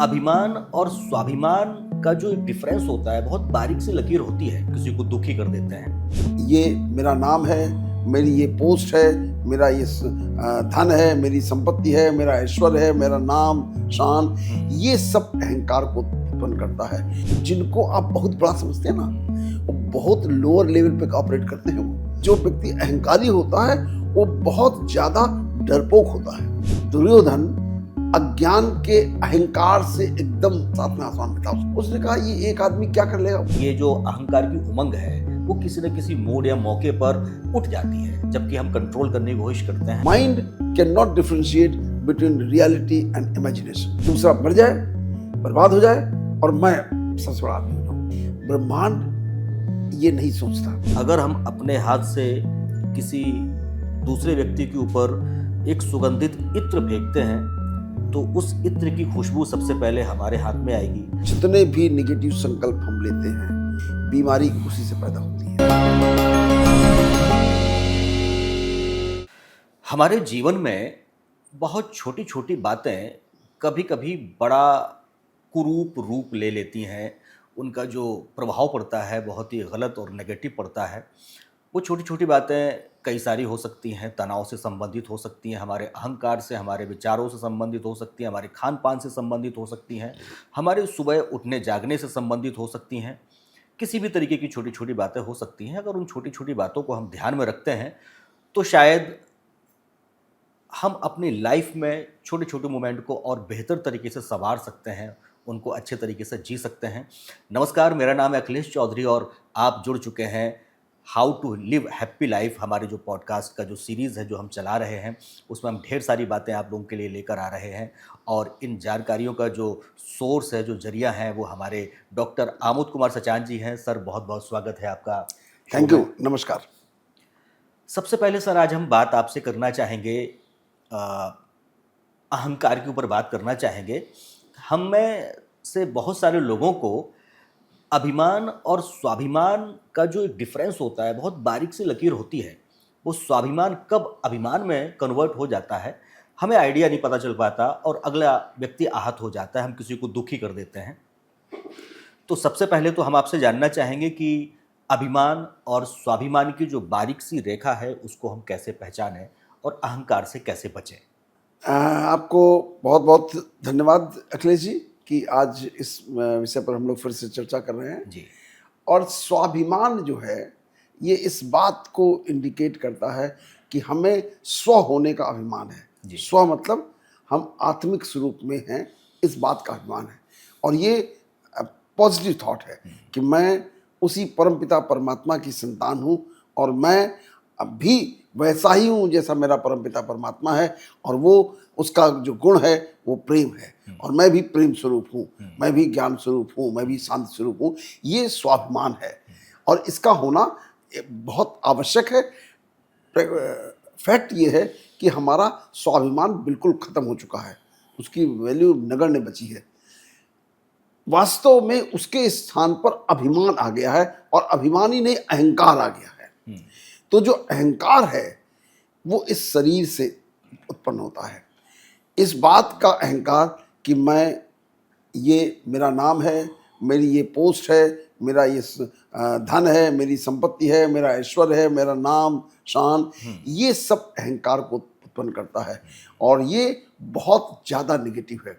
अभिमान और स्वाभिमान का जो डिफरेंस होता है बहुत बारीक सी लकीर होती है, किसी को दुखी कर देते हैं। ये मेरा नाम है, मेरी ये पोस्ट है, मेरा ये धन है, मेरी संपत्ति है, मेरा ऐश्वर्य है, मेरा नाम शान, ये सब अहंकार को उत्पन्न करता है। जिनको आप बहुत बड़ा समझते हैं ना, वो बहुत लोअर लेवल पे ऑपरेट करते हैं। जो व्यक्ति अहंकारी होता है वो बहुत ज्यादा डरपोक होता है। दुर्योधन अज्ञान के अहंकार से एकदम साथ में आसमान में था। उसने कहा ये एक आदमी क्या कर लेगा। ये जो अहंकार की उमंग है वो किसी न किसी मूड या मौके पर उठ जाती है, जबकि हम कंट्रोल करने की कोशिश करते हैं। Mind can not differentiate between reality and imagination. दूसरा मर जाए, बर्बाद हो जाए और मैं सबसे बड़ा आदमी हो जाऊं। ब्रह्मांड ये नहीं सोचता। अगर हम अपने हाथ से किसी दूसरे व्यक्ति के ऊपर एक सुगंधित इत्र फेंकते हैं तो उस इत्र की खुशबू सबसे पहले हमारे हाथ में आएगी। जितने भी निगेटिव संकल्प हम लेते हैं, बीमारी उसी से पैदा होती है। हमारे जीवन में बहुत छोटी छोटी बातें कभी कभी बड़ा कुरूप रूप ले लेती हैं। उनका जो प्रभाव पड़ता है बहुत ही गलत और नेगेटिव पड़ता है। वो छोटी छोटी बातें कई सारी हो सकती हैं, तनाव से संबंधित हो सकती हैं, हमारे अहंकार से, हमारे विचारों से संबंधित हो सकती हैं, हमारे खान पान से संबंधित हो सकती हैं, हमारे सुबह उठने जागने से संबंधित हो सकती हैं। किसी भी तरीके की छोटी छोटी बातें हो सकती हैं। अगर उन छोटी छोटी बातों को हम ध्यान में रखते हैं तो शायद हम अपनी लाइफ में छोटे छोटे मोमेंट को और बेहतर तरीके से संवार सकते हैं, उनको अच्छे तरीके से जी सकते हैं। नमस्कार, मेरा नाम है अखिलेश चौधरी और आप जुड़ चुके हैं how to live happy life, हमारे जो पॉडकास्ट का जो सीरीज़ है जो हम चला रहे हैं, उसमें हम ढेर सारी बातें आप लोगों के लिए लेकर आ रहे हैं। और इन जानकारियों का जो सोर्स है, जो जरिया है, वो हमारे डॉक्टर आमोद कुमार सचान जी हैं। सर, बहुत बहुत स्वागत है आपका। थैंक यू, नमस्कार। सबसे पहले सर, आज हम बात आपसे करना चाहेंगे, अहंकार के ऊपर बात करना चाहेंगे। हम में से बहुत सारे लोगों को अभिमान और स्वाभिमान का जो एक डिफरेंस होता है बहुत बारीक सी लकीर होती है। वो स्वाभिमान कब अभिमान में कन्वर्ट हो जाता है हमें आइडिया नहीं पता चल पाता और अगला व्यक्ति आहत हो जाता है, हम किसी को दुखी कर देते हैं। तो सबसे पहले तो हम आपसे जानना चाहेंगे कि अभिमान और स्वाभिमान की जो बारीक सी रेखा है उसको हम कैसे पहचानें और अहंकार से कैसे बचें। आपको बहुत बहुत धन्यवाद अखिलेश जी कि आज इस विषय पर हम लोग फिर से चर्चा कर रहे हैं जी। और स्वाभिमान जो है ये इस बात को इंडिकेट करता है कि हमें स्व होने का अभिमान है। स्व मतलब हम आत्मिक स्वरूप में हैं, इस बात का अभिमान है। और ये पॉजिटिव थॉट है कि मैं उसी परमपिता परमात्मा की संतान हूँ और मैं अभी वैसा ही हूँ जैसा मेरा परमपिता परमात्मा है, और वो उसका जो गुण है वो प्रेम है। और मैं भी प्रेम स्वरूप हूँ, मैं भी ज्ञान स्वरूप हूँ, मैं भी शांति स्वरूप हूँ। ये स्वाभिमान है और इसका होना बहुत आवश्यक है। फैक्ट ये है कि हमारा स्वाभिमान बिल्कुल खत्म हो चुका है, उसकी वैल्यू नगण्य बची है। वास्तव में उसके स्थान पर अभिमान आ गया है और अभिमान ही नहीं, अहंकार आ गया है। तो जो अहंकार है वो इस शरीर से उत्पन्न होता है। इस बात का अहंकार कि मैं, ये मेरा नाम है, मेरी ये पोस्ट है, मेरा ये धन है, मेरी संपत्ति है, मेरा ऐश्वर्य है, मेरा नाम शान, ये सब अहंकार को उत्पन्न करता है। और ये बहुत ज़्यादा नेगेटिव है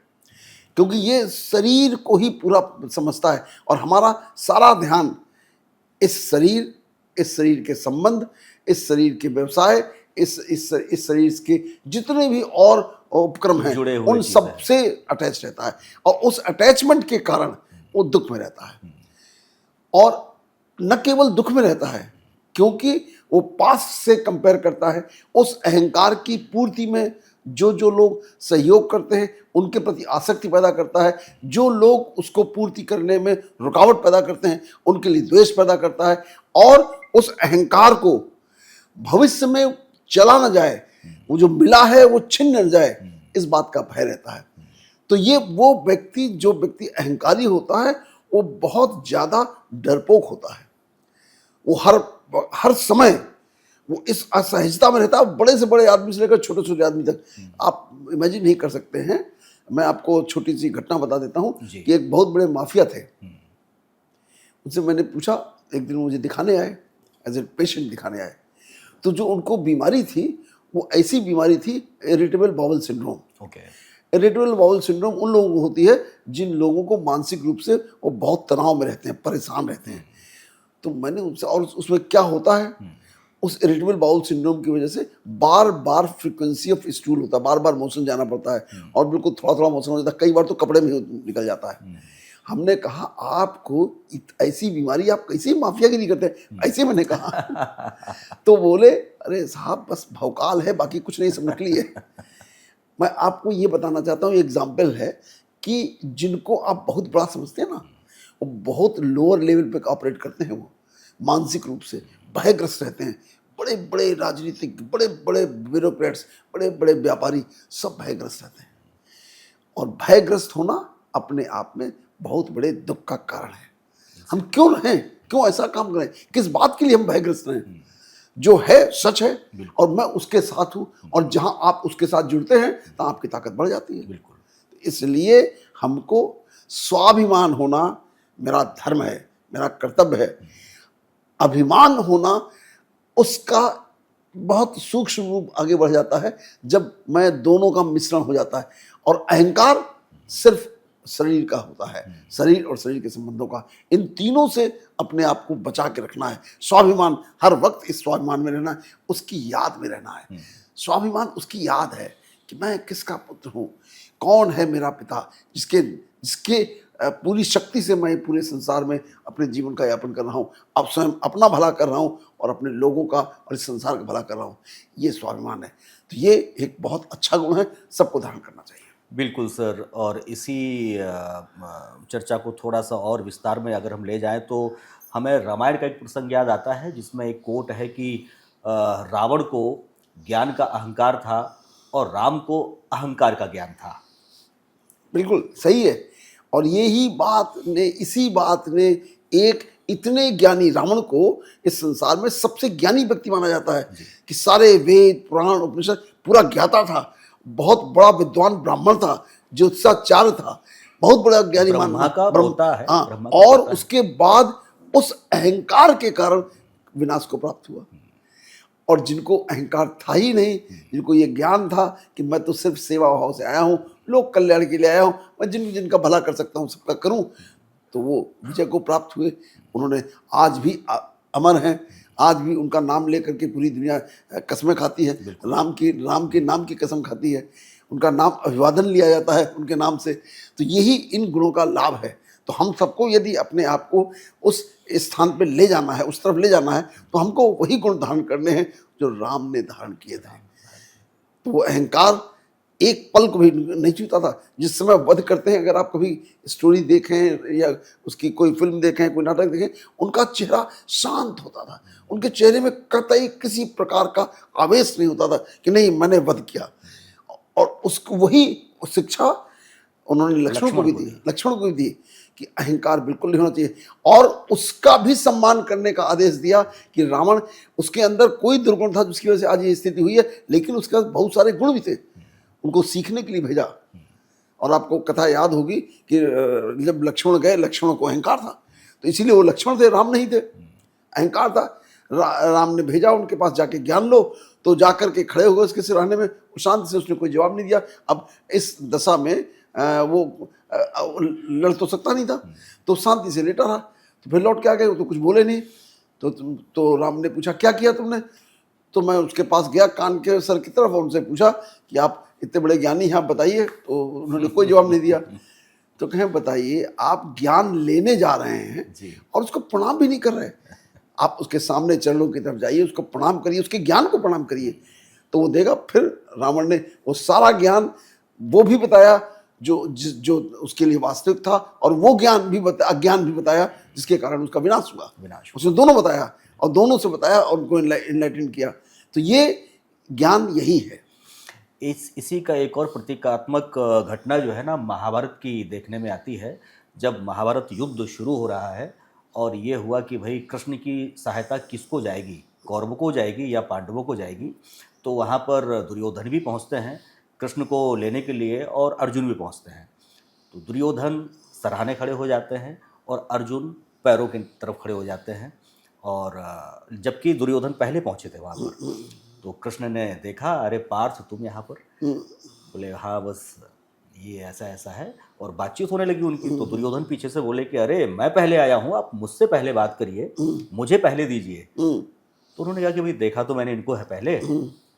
क्योंकि ये शरीर को ही पूरा समझता है और हमारा सारा ध्यान इस शरीर के संबंध, इस शरीर के व्यवसाय, इस शरीर के जितने भी और उपक्रम हैं उन सब से अटैच रहता है। और उस अटैचमेंट के कारण वो दुख में रहता है। और न केवल दुख में रहता है क्योंकि वो पास्ट से कंपेयर करता है। उस अहंकार की पूर्ति में जो जो लोग सहयोग करते हैं उनके प्रति आसक्ति पैदा करता है। जो लोग उसको पूर्ति करने में रुकावट पैदा करते हैं उनके लिए द्वेष पैदा करता है। और उस अहंकार को भविष्य में चला न जाए, वो जो मिला है वो छिन न जाए, इस बात का भय रहता है। तो ये वो व्यक्ति, जो व्यक्ति अहंकारी होता है वो बहुत ज्यादा डरपोक होता है। वो हर समय वो इस असहजता में रहता है। बड़े से बड़े आदमी से लेकर छोटे छोटे आदमी तक आप इमेजिन नहीं कर सकते हैं मैं आपको छोटी सी घटना बता देता हूँ जी। कि एक बहुत बड़े माफिया थे। हम्म, उनसे मैंने पूछा, एक दिन मुझे दिखाने आए, एज ए पेशेंट दिखाने आए। तो जो उनको बीमारी थी वो ऐसी बीमारी थी, irritable bowel syndrome. Okay. Irritable bowel syndrome उन लोगों को होती है जिन लोगों को मानसिक रूप से वो बहुत तनाव में रहते हैं, परेशान रहते हैं। तो मैंने उनसे, और उसमें क्या होता है, उस इरिटेबल बाउल सिंड्रोम की वजह से बार बार फ्रीक्वेंसी ऑफ स्टूल होता है, बार बार मोशन जाना पड़ता है, और बिल्कुल थोड़ा थोड़ा मोशन हो जाता है, कई बार तो कपड़े में निकल जाता है। हमने कहा आपको ऐसी बीमारी, आप कैसे माफियागिरी करते हैं, ऐसे मैंने कहा। तो बोले अरे साहब बस भौकाल है, बाकी कुछ नहीं, सब नकली है। मैं आपको ये बताना चाहता हूँ, एग्जाम्पल है कि जिनको आप बहुत बड़ा समझते हैं ना, वो बहुत लोअर लेवल पे ऑपरेट करते हैं। वो मानसिक रूप से भयग्रस्त रहते हैं। बड़े बड़े राजनीतिक, बड़े बड़े ब्यूरोक्रेट्स, बड़े बड़े व्यापारी सब भयग्रस्त रहते हैं। और भयग्रस्त होना अपने आप में बहुत बड़े दुख का कारण है। हम क्यों रहें, क्यों ऐसा काम करें, किस बात के लिए हम भयग्रस्त रहें? जो है सच है, और मैं उसके साथ हूं, और जहां आप उसके साथ जुड़ते हैं तो आपकी ताकत बढ़ जाती है। बिल्कुल। इसलिए हमको स्वाभिमान होना मेरा धर्म है, मेरा कर्तव्य है। अभिमान होना उसका बहुत सूक्ष्म रूप आगे बढ़ जाता है जब मैं दोनों का मिश्रण हो जाता है। और अहंकार सिर्फ शरीर का होता है, शरीर और शरीर के संबंधों का। इन तीनों से अपने आप को बचा के रखना है। स्वाभिमान, हर वक्त इस स्वाभिमान में रहना है, उसकी याद में रहना है। स्वाभिमान उसकी याद है कि मैं किसका पुत्र हूँ, कौन है मेरा पिता, जिसके जिसके पूरी शक्ति से मैं पूरे संसार में अपने जीवन का यापन कर रहा हूँ। अब स्वयं अपना भला कर रहा हूँ और अपने लोगों का और इस संसार का भला कर रहा हूँ। ये स्वाभिमान है। तो ये एक बहुत अच्छा गुण है, सबको धारण करना चाहिए। बिल्कुल सर, और इसी चर्चा को थोड़ा सा और विस्तार में अगर हम ले जाएं तो हमें रामायण का एक प्रसंग याद आता है जिसमें एक कोट है कि रावण को ज्ञान का अहंकार था और राम को अहंकार का ज्ञान था। बिल्कुल सही है। और इसी बात ने एक इतने ज्ञानी रावण को इस संसार में सबसे ज्ञानी व्यक्ति माना जाता है कि सारे वेद पुराण उपनिषद पूरा ज्ञाता था, बहुत बड़ा विद्वान ब्राह्मण था, ज्योतिषाचार्य था, बहुत बड़ा ज्ञानी ब्रह्मा का पोता है, हाँ। ब्रह्मा का और पोता है। उसके बाद उस अहंकार के कारण विनाश को प्राप्त हुआ। और जिनको अहंकार था ही नहीं, जिनको ये ज्ञान था कि मैं तो सिर्फ सेवा भाव से आया हूँ, लोक कल्याण के लिए आया हूँ, मैं जिनका भला कर सकता हूँ सबका करूँ, तो वो विजय को प्राप्त हुए। उन्होंने आज भी अमर हैं, आज भी उनका नाम लेकर के पूरी दुनिया कसमें खाती है, राम के नाम की कसम खाती है, उनका नाम अभिवादन लिया जाता है उनके नाम से। तो यही इन गुणों का लाभ है। तो हम सबको यदि अपने आप को उस स्थान पे ले जाना है, उस तरफ ले जाना है, तो हमको वही गुण धारण करने हैं जो राम ने धारण किए थे। तो वो अहंकार एक पल को भी नहीं छूता था। जिस समय वध करते हैं, अगर आप कभी स्टोरी देखें या उसकी कोई फिल्म देखें, कोई नाटक देखें, उनका चेहरा शांत होता था। उनके चेहरे में कतई किसी प्रकार का आवेश नहीं होता था कि नहीं मैंने वध किया। और उसको वही शिक्षा उन्होंने लक्ष्मण को भी दी कि अहंकार बिल्कुल नहीं होना चाहिए। और उसका भी सम्मान करने का आदेश दिया कि रावण, उसके अंदर कोई दुर्गुण था जिसकी वजह से आज ये स्थिति हुई है, लेकिन उसके पास बहुत सारे गुण भी थे, उनको सीखने के लिए भेजा। और आपको कथा याद होगी कि जब लक्ष्मण गए, लक्ष्मण को अहंकार था, तो इसीलिए वो लक्ष्मण थे, राम नहीं थे, अहंकार था। राम ने भेजा उनके पास, जाके ज्ञान लो। तो जाकर के खड़े हो गए उसके सिरहाने में, शांति से, उसने कोई जवाब नहीं दिया। अब इस दशा में वो लड़ तो सकता नहीं था, तो शांति से लेटा रहा। तो फिर लौट के आ गए, वो तो कुछ बोले नहीं। तो राम ने पूछा क्या किया तुमने? तो मैं उसके पास गया कान के सर की तरफ, और उनसे पूछा कि आप इतने बड़े ज्ञानी हैं, आप बताइए। तो उन्होंने कोई जवाब नहीं दिया। तो कहें बताइए, आप ज्ञान लेने जा रहे हैं और उसको प्रणाम भी नहीं कर रहे। आप उसके सामने चरणों की तरफ जाइए, उसको प्रणाम करिए, उसके ज्ञान को प्रणाम करिए, तो वो देगा। फिर रावण ने वो सारा ज्ञान वो भी बताया जो उसके लिए वास्तविक था, और वो अज्ञान भी बताया जिसके कारण उसका विनाश हुआ। उसने दोनों बताया, और दोनों से बताया और उनको इनलाइटन किया। तो ये ज्ञान यही है। इसी का एक और प्रतीकात्मक घटना जो है ना, महाभारत की देखने में आती है। जब महाभारत युद्ध शुरू हो रहा है और ये हुआ कि भाई कृष्ण की सहायता किसको जाएगी, कौरवों को जाएगी या पांडवों को जाएगी, तो वहाँ पर दुर्योधन भी पहुँचते हैं। कृष्ण को लेने के लिए और अर्जुन भी पहुंचते हैं। तो दुर्योधन सराहने खड़े हो जाते हैं और अर्जुन पैरों की तरफ खड़े हो जाते हैं। और जबकि दुर्योधन पहले पहुंचे थे वहाँ पर, तो कृष्ण ने देखा, अरे पार्थ तुम यहाँ पर? बोले हाँ बस ये ऐसा ऐसा है, और बातचीत होने लगी उनकी। तो दुर्योधन पीछे से बोले कि अरे मैं पहले आया हूँ, आप मुझसे पहले बात करिए, मुझे पहले दीजिए। तो उन्होंने कहा कि भाई देखा तो मैंने इनको है पहले,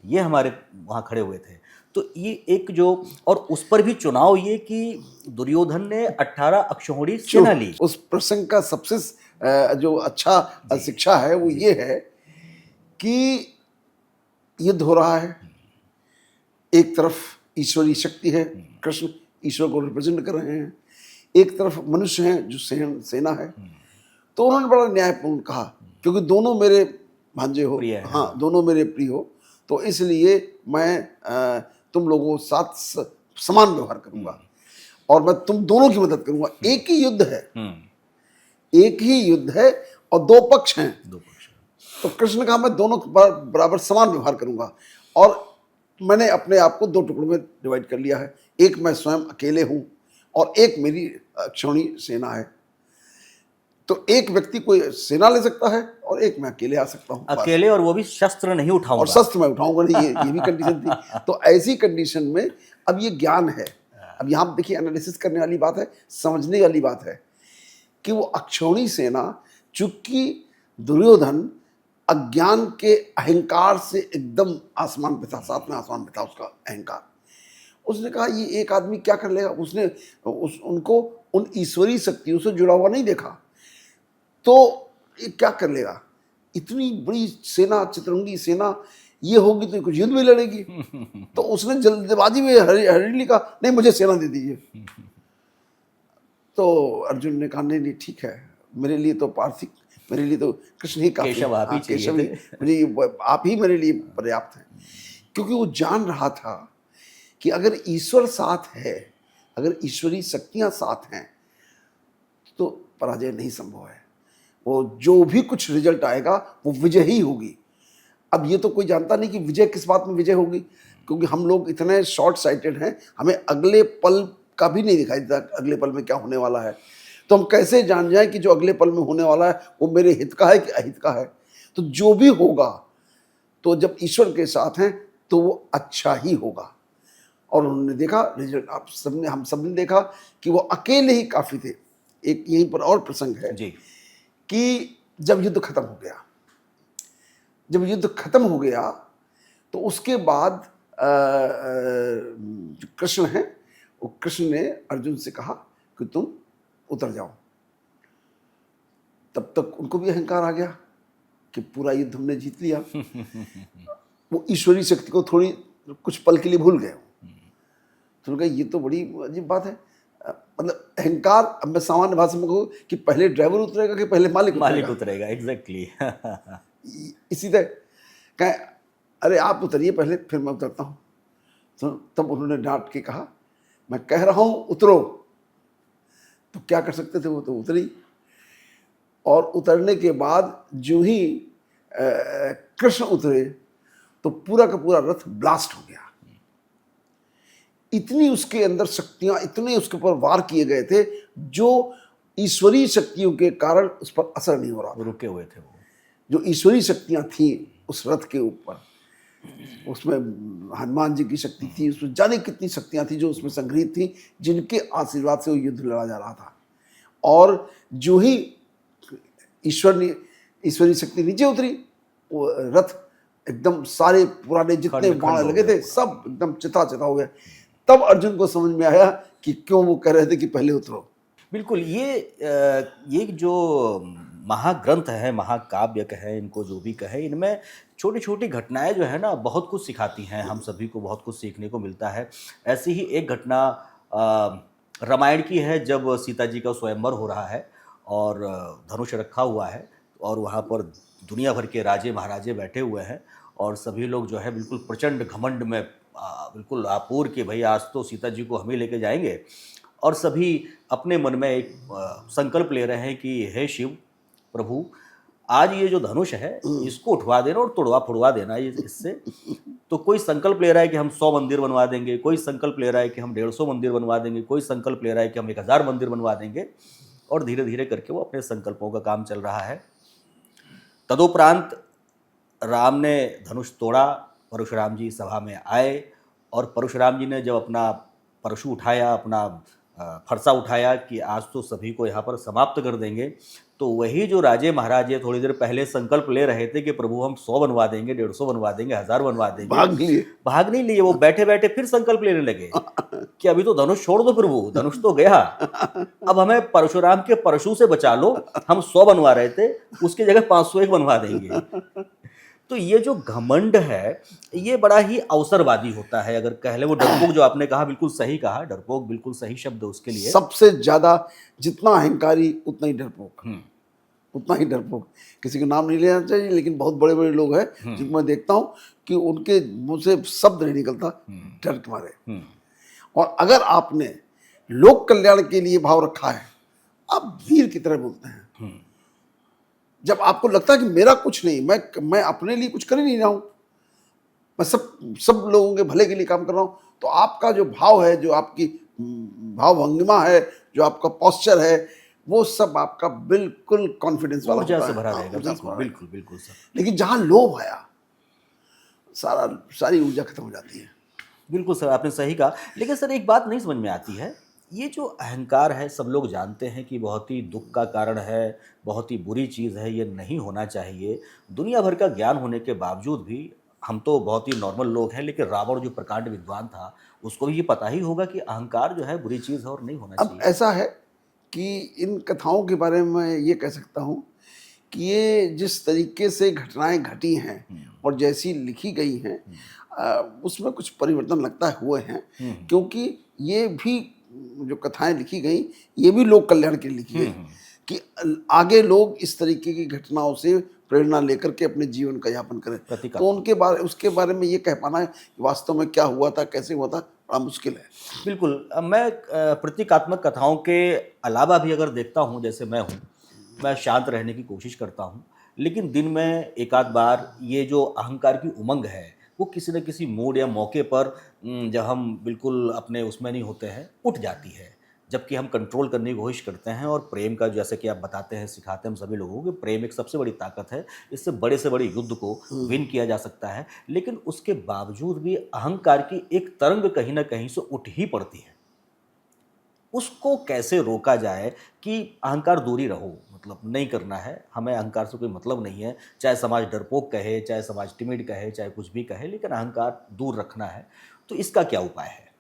ये हमारे वहाँ खड़े हुए थे। तो ये एक जो, और उस पर भी चुनाव ये कि दुर्योधन ने 18 अक्षौहिणी सेना ली। उस प्रसंग का सबसे जो अच्छा शिक्षा है वो ये है कि युद्ध हो रहा है, एक तरफ ईश्वरीय शक्ति है, कृष्ण ईश्वर को रिप्रेजेंट कर रहे हैं, एक तरफ मनुष्य हैं जो सेना है। तो उन्होंने बड़ा न्यायपूर्ण कहा, क्योंकि दोनों मेरे भांजे हो, हाँ दोनों मेरे प्रिय हो, तो इसलिए मैं तुम लोगों के साथ समान व्यवहार करूंगा और मैं तुम दोनों की मदद करूंगा। एक ही युद्ध है, एक ही युद्ध है और दो पक्ष हैं। तो कृष्ण ने कहा मैं दोनों बराबर समान व्यवहार करूंगा, और मैंने अपने आप को दो टुकड़ों में डिवाइड कर लिया है, एक मैं स्वयं अकेले हूं और एक मेरी अक्षौहिणी सेना है। तो एक व्यक्ति कोई सेना ले सकता है और एक मैं अकेले आ सकता हूँ, अकेले, और वो भी शस्त्र नहीं उठाऊंगा, और शस्त्र मैं उठाऊंगा नहीं, ये भी कंडीशन थी। तो ऐसी कंडीशन में अब ये ज्ञान है। अब यहाँ देखिए एनालिसिस करने वाली बात है, समझने वाली बात है कि वो अक्षौहिणी सेना, चूंकि दुर्योधन अज्ञान के अहंकार से एकदम आसमान पे था, सातवें आसमान पे था उसका अहंकार। उसने कहा ये एक आदमी क्या कर लेगा, उसने उनको उन ईश्वरीय शक्तियों से जुड़ा हुआ नहीं देखा, तो ये क्या कर लेगा, इतनी बड़ी सेना, चित्रंगी सेना ये होगी तो कुछ युद्ध भी लड़ेगी। तो उसने जल्दबाजी में हरीली कहा नहीं मुझे सेना दे दीजिए। तो अर्जुन ने कहा नहीं नहीं ठीक है, मेरे लिए तो पार्थिव, मेरे लिए तो कृष्ण ही काफी, केशव आप ही चाहिए, आप ही मेरे लिए पर्याप्त हैं। क्योंकि वो जान रहा था कि अगर ईश्वर साथ है, अगर ईश्वरीय शक्तियां साथ हैं, तो पराजय नहीं संभव है। वो जो भी कुछ रिजल्ट आएगा वो विजय ही होगी। अब ये तो कोई जानता नहीं कि विजय किस बात में विजय होगी, क्योंकि हम लोग इतने शॉर्ट साइटेड हैं, हमें अगले पल का भी नहीं दिखाई देता अगले पल में क्या होने वाला है। तो हम कैसे जान जाएं कि जो अगले पल में होने वाला है वो मेरे हित का है कि अहित का है। तो जो भी होगा, तो जब ईश्वर के साथ हैं तो वो अच्छा ही होगा। और उन्होंने देखा रिजल्ट, आप सबने, हम सबने देखा कि वो अकेले ही काफी थे। एक यहीं पर और प्रसंग है जी, कि जब युद्ध खत्म हो गया, जब युद्ध खत्म हो गया तो उसके बाद जो कृष्ण हैं, वो कृष्ण ने अर्जुन से कहा कि तुम उतर जाओ। तब तक उनको भी अहंकार आ गया कि पूरा युद्ध हमने जीत लिया। वो ईश्वरीय शक्ति को थोड़ी कुछ पल के लिए भूल गए। तो उन्होंने कहा ये तो बड़ी अजीब बात है, मतलब अहंकार। अब मैं सामान्य भाषा में कहूँ कि पहले ड्राइवर उतरेगा कि पहले मालिक उतरेगा, एग्जैक्टली। इसी तरह कहें अरे आप उतरिए पहले फिर मैं उतरता हूँ। तो तब उन्होंने डांट के कहा मैं कह रहा हूँ उतरो। तो क्या कर सकते थे, वो तो उतरी। और उतरने के बाद जो ही कृष्ण उतरे तो पूरा का पूरा रथ ब्लास्ट हो गया। इतनी उसके अंदर शक्तियां, इतने उसके ऊपर वार किए गए थे जो ईश्वरीय शक्तियों के कारण उस पर असर नहीं हो रहा था। रुके हुए थे वो जो ईश्वरीय शक्तियां थी उस रथ के ऊपर, उसमें हनुमान जी की शक्ति थी, उसमें जाने कितनी शक्तियां थी जो उसमें संग्रहित थी, जिनके आशीर्वाद से वो युद्ध लड़ा जा रहा था। और जो ही ईश्वरीय शक्ति नीचे उतरी, वो रथ एकदम सारे पुराने जितने बाण लगे थे सब एकदम चिता हो गए। तब अर्जुन को समझ में आया कि क्यों वो कह रहे थे कि पहले उतरो। बिल्कुल, ये जो महाग्रंथ है, महाकाव्य कहे, इनको जो भी कहे, इनमें छोटी छोटी घटनाएं जो है ना बहुत कुछ सिखाती हैं, हम सभी को बहुत कुछ सीखने को मिलता है। ऐसी ही एक घटना रामायण की है, जब सीता जी का स्वयंवर हो रहा है और धनुष रखा हुआ है और वहाँ पर दुनिया भर के राजे महाराजे बैठे हुए हैं और सभी लोग जो है बिल्कुल प्रचंड घमंड में बिल्कुल आपूर के भाई आज तो सीता जी को हम ही लेके जाएंगे। और सभी अपने मन में एक संकल्प ले रहे हैं कि हे शिव प्रभु, आज ये जो धनुष है इसको उठवा देना और तोड़वा फुड़वा देना इससे। तो कोई संकल्प ले रहा है कि हम 100 मंदिर बनवा देंगे, कोई संकल्प ले रहा है कि हम 150 मंदिर बनवा देंगे, कोई संकल्प ले रहा है कि हम 1000 मंदिर बनवा देंगे, और धीरे धीरे करके वो अपने संकल्पों का काम चल रहा है। तदुपरांत राम ने धनुष तोड़ा, परशुराम जी सभा में आए, और परशुराम जी ने जब अपना परशु उठाया, अपना फरसा उठाया कि आज तो सभी को यहाँ पर समाप्त कर देंगे, तो वही जो राजे महाराजे थोड़ी देर पहले संकल्प ले रहे थे कि प्रभु हम 100 बनवा देंगे, 150 बनवा देंगे, 1000 बनवा देंगे, भाग नहीं लिए। वो बैठे बैठे फिर संकल्प लेने लगे कि अभी तो धनुष छोड़ दो प्रभु, धनुष तो गया, अब हमें परशुराम के परशु से बचा लो, हम 100 बनवा रहे थे, उसकी जगह 501 बनवा देंगे। तो ये जो घमंड है ये बड़ा ही अवसरवादी होता है, अगर कह ले। वो डरपोक जो आपने कहा बिल्कुल सही कहा, डरपोक बिल्कुल सही शब्द है उसके लिए। सबसे ज्यादा जितना अहंकारी उतना ही डरपोक, उतना ही डरपोक। किसी का नाम नहीं लेना चाहिए, लेकिन बहुत बड़े बड़े लोग हैं जिनको मैं देखता हूँ कि उनके मुंह से शब्द नहीं निकलता डर के मारे। और अगर आपने लोक कल्याण के लिए भाव रखा है, आप वीर की तरह बोलते हैं। जब आपको लगता है कि मेरा कुछ नहीं, मैं अपने लिए कुछ कर ही नहीं रहा हूं, मैं सब लोगों के भले के लिए काम कर रहा हूं, तो आपका जो भाव है, जो आपकी भाव भंगिमा है, जो आपका पोस्चर है, वो सब आपका बिल्कुल कॉन्फिडेंस वाला ऊर्जा से भरा रहेगा। बिल्कुल बिल्कुल सर। लेकिन जहां लोभ आया, सारी ऊर्जा खत्म हो जाती है। बिल्कुल सर, आपने सही कहा। लेकिन सर एक बात नहीं समझ में आती है, ये जो अहंकार है सब लोग जानते हैं कि बहुत ही दुख का कारण है, बहुत ही बुरी चीज़ है, ये नहीं होना चाहिए। दुनिया भर का ज्ञान होने के बावजूद भी हम तो बहुत ही नॉर्मल लोग हैं, लेकिन रावण जो प्रकांड विद्वान था उसको भी ये पता ही होगा कि अहंकार जो है बुरी चीज़ है और नहीं होना चाहिए। अब ऐसा है कि इन कथाओं के बारे में मैं ये कह सकता हूँ कि ये जिस तरीके से घटनाएं घटी हैं और जैसी लिखी गई हैं, उसमें कुछ परिवर्तन लगता है हुए हैं, क्योंकि ये भी जो कथाएं लिखी गई ये भी लोक कल्याण के लिए लिखी गई कि आगे लोग इस तरीके की घटनाओं से प्रेरणा लेकर के अपने जीवन का यापन करें। तो उसके बारे में ये कह पाना है कि वास्तव में क्या हुआ था, कैसे हुआ था, बड़ा मुश्किल है। बिल्कुल। मैं प्रतीकात्मक कथाओं के अलावा भी अगर देखता हूँ, जैसे मैं हूँ, मैं शांत रहने की कोशिश करता हूँ, लेकिन दिन में एक आध बार ये जो अहंकार की उमंग है वो किसी न किसी मूड या मौके पर जब हम बिल्कुल अपने उसमें नहीं होते हैं उठ जाती है, जबकि हम कंट्रोल करने की कोशिश करते हैं। और प्रेम का जैसे कि आप बताते हैं, सिखाते हैं हम सभी लोगों को कि प्रेम एक सबसे बड़ी ताकत है, इससे बड़े से बड़े युद्ध को विन किया जा सकता है। लेकिन उसके बावजूद भी अहंकार की एक तरंग कहीं ना कहीं से उठ ही पड़ती है। उसको कैसे रोका जाए कि अहंकार दूरी रहो, मतलब नहीं करना है, हमें अहंकार से कोई मतलब नहीं है, चाहे समाज डरपोक कहे, चाहे समाज टिमिड कहे, चाहे कुछ भी कहे, लेकिन अहंकार दूर रखना है। तो इसका क्या उपाय है?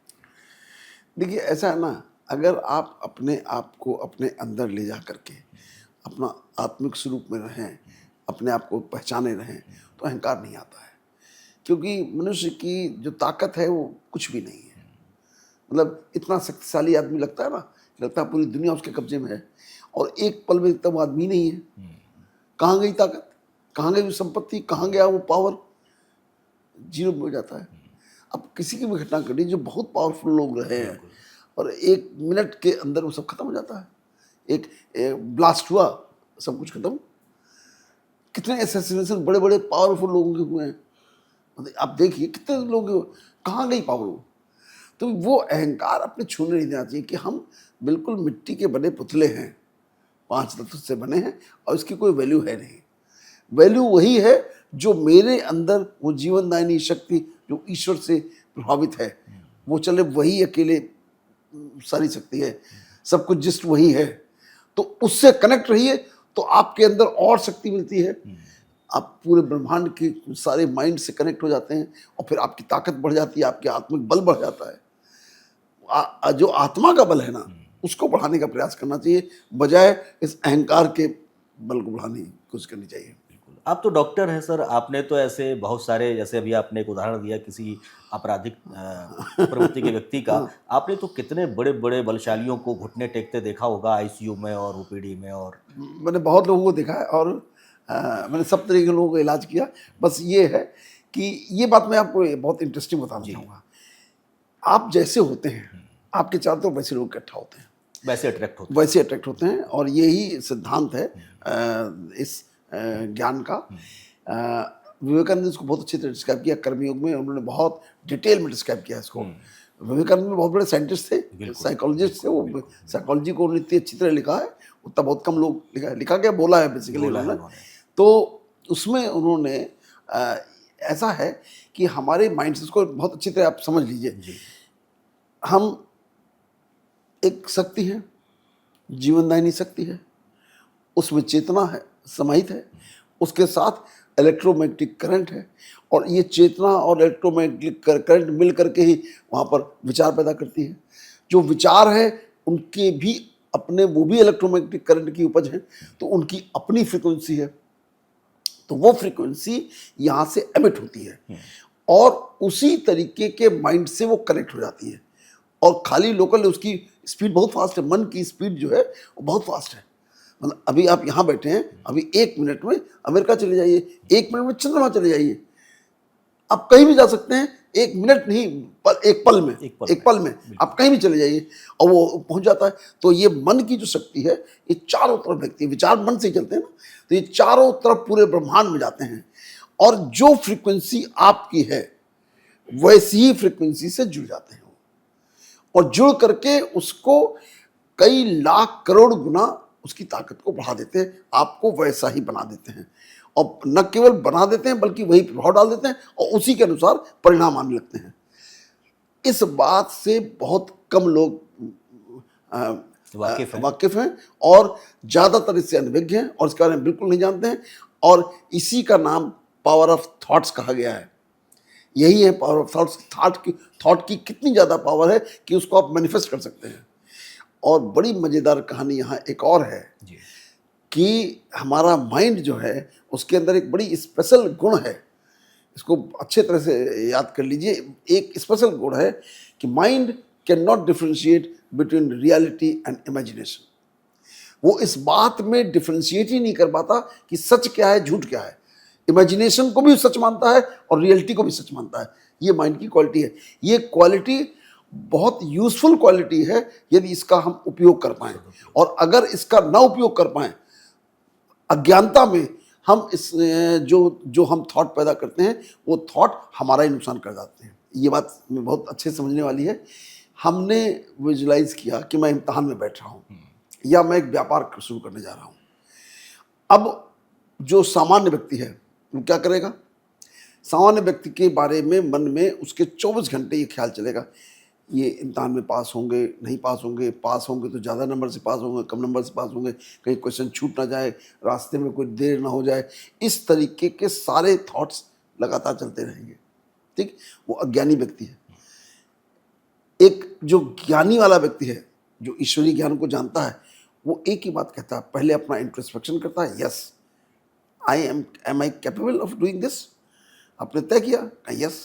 देखिए ऐसा है ना, अगर आप अपने आप को अपने अंदर ले जा करके अपना आत्मिक स्वरूप में रहें, अपने आप को पहचाने रहें, तो अहंकार नहीं आता है। क्योंकि मनुष्य की जो ताकत है वो कुछ भी नहीं है। मतलब इतना शक्तिशाली आदमी लगता है ना, लगता है पूरी दुनिया उसके कब्जे में है, और एक पल में तब आदमी नहीं है। कहाँ गई ताकत, कहाँ गई वो संपत्ति, कहाँ गया वो पावर, जीरो हो जाता है। अब किसी की भी घटना घटी जो बहुत पावरफुल लोग रहे हैं और 1 मिनट के अंदर वो सब खत्म हो जाता है। एक ब्लास्ट हुआ, सब कुछ खत्म। कितने असैसिनेशन बड़े बड़े पावरफुल लोगों के हुए हैं, मतलब आप देखिए कितने लोग, कहाँ गई पावर वो। तो वो अहंकार अपने छूने नहीं देना चाहिए कि हम बिल्कुल मिट्टी के बने पुतले हैं, 5 तत्व से बने हैं और इसकी कोई वैल्यू है नहीं। वैल्यू वही है जो मेरे अंदर वो जीवनदायिनी शक्ति जो ईश्वर से प्रभावित है, वो चले, वही अकेले सारी शक्ति है, सब कुछ जस्ट वही है। तो उससे कनेक्ट रहिए तो आपके अंदर और शक्ति मिलती है। आप पूरे ब्रह्मांड के सारे माइंड से कनेक्ट हो जाते हैं और फिर आपकी ताकत बढ़ जाती है, आपके आत्मिक बल बढ़ जाता है। जो आत्मा का बल है ना, उसको बढ़ाने का प्रयास करना चाहिए, बजाय इस अहंकार के बल को बढ़ाने की कोशिश करनी चाहिए। आप तो डॉक्टर हैं सर, आपने तो ऐसे बहुत सारे, जैसे अभी आपने एक उदाहरण दिया किसी आपराधिक प्रवृत्ति के व्यक्ति का, आपने तो कितने बड़े बड़े बलशालियों को घुटने टेकते देखा होगा आईसीयू में और ओपीडी में। और मैंने बहुत लोगों को देखा है और मैंने सब तरीके के लोगों का इलाज किया। बस ये है कि ये बात मैं आपको बहुत इंटरेस्टिंग बताना चाहूँगा। आप जैसे होते हैं, आपके चारों तरफ वैसे लोग इकट्ठा होते हैं, वैसे अट्रैक्ट होते हैं। और यही सिद्धांत है इस ज्ञान का। विवेकानंद ने इसको बहुत अच्छी तरह डिस्क्राइब किया, कर्मयोग में उन्होंने बहुत डिटेल में डिस्क्राइब किया इसको। विवेकानंद में बहुत बड़े साइंटिस्ट थे, साइकोलॉजिस्ट थे, वो साइकोलॉजी को उन्होंने इतनी अच्छी तरह लिखा है, उतना बहुत कम लोग लिखा क्या बोला है बेसिकली उन्होंने। तो उसमें उन्होंने ऐसा है कि हमारे माइंड को बहुत अच्छी तरह आप समझ लीजिए, हम एक शक्ति है, जीवनदायिनी शक्ति है, उसमें चेतना है, समाहित है, उसके साथ इलेक्ट्रोमैग्नेटिक करंट है, और ये चेतना और इलेक्ट्रोमैग्नेटिक करंट मिल करके ही वहाँ पर विचार पैदा करती है। जो विचार है उनके भी अपने, वो भी इलेक्ट्रोमैग्नेटिक करंट की उपज है, तो उनकी अपनी फ्रीक्वेंसी है, तो वो फ्रीक्वेंसी यहाँ से एमिट होती है और उसी तरीके के माइंड से वो कनेक्ट हो जाती है। और खाली लोकल उसकी स्पीड बहुत फास्ट है, मन की स्पीड जो है वो बहुत फास्ट है। मतलब अभी आप यहाँ बैठे हैं, अभी 1 मिनट में अमेरिका चले जाइए, 1 मिनट में चंद्रमा चले जाइए, आप कहीं भी जा सकते हैं, 1 मिनट नहीं, एक पल में आप कहीं भी चले जाइए और वो पहुंच जाता है। तो ये मन की जो शक्ति है, ये चारों तरफ व्यक्ति, विचार मन से ही चलते हैं ना, तो ये चारों तरफ पूरे ब्रह्मांड में जाते हैं और जो फ्रीक्वेंसी आपकी है वैसी ही फ्रीक्वेंसी से जुड़ जाते हैं और जुड़ करके उसको कई लाख करोड़ गुना उसकी ताकत को बढ़ा देते हैं, आपको वैसा ही बना देते हैं। और न केवल बना देते हैं बल्कि वही प्रभाव डाल देते हैं और उसी के अनुसार परिणाम आने लगते हैं। इस बात से बहुत कम लोग वाकिफ हैं और ज़्यादातर इससे अनभिज्ञ हैं और इसके बारे में बिल्कुल नहीं जानते हैं, और इसी का नाम पावर ऑफ थॉट्स कहा गया है। यही है पावर ऑफ थॉट्स। थॉट की कितनी ज़्यादा पावर है कि उसको आप मैनिफेस्ट कर सकते हैं। और बड़ी मज़ेदार कहानी यहाँ एक और है कि हमारा माइंड जो है उसके अंदर एक बड़ी स्पेशल गुण है, इसको अच्छे तरह से याद कर लीजिए। एक स्पेशल गुण है कि mind can not differentiate between reality and imagination. वो इस बात में डिफ्रेंशिएट ही नहीं कर पाता कि सच क्या है, झूठ क्या है। इमेजिनेशन को भी सच मानता है और रियलिटी को भी सच मानता है। ये माइंड की क्वालिटी है। ये क्वालिटी बहुत यूजफुल क्वालिटी है यदि इसका हम उपयोग कर पाएं, और अगर इसका ना उपयोग कर पाएं, अज्ञानता में हम इस जो हम थॉट पैदा करते हैं वो थॉट हमारा ही नुकसान कर जाते हैं। ये बात में बहुत अच्छे समझने वाली है। हमने विजुलाइज किया कि मैं इम्तहान में बैठ रहा हूँ या मैं एक व्यापार शुरू करने जा रहा हूँ। अब जो सामान्य व्यक्ति है वो क्या करेगा? सामान्य व्यक्ति के बारे में मन में उसके 24 घंटे ये ख्याल चलेगा, ये इम्तहान में पास होंगे, नहीं पास होंगे तो ज़्यादा नंबर से पास होंगे, कम नंबर से पास होंगे, कहीं क्वेश्चन छूट ना जाए, रास्ते में कोई देर ना हो जाए। इस तरीके के सारे थॉट्स लगातार चलते रहेंगे। ठीक, वो अज्ञानी व्यक्ति है। एक जो ज्ञानी वाला व्यक्ति है, जो ईश्वरीय ज्ञान को जानता है, वो एक ही बात कहता है, पहले अपना इंट्रोस्पेक्शन करता है, yes am I capable of doing this. आपने तय किया, यस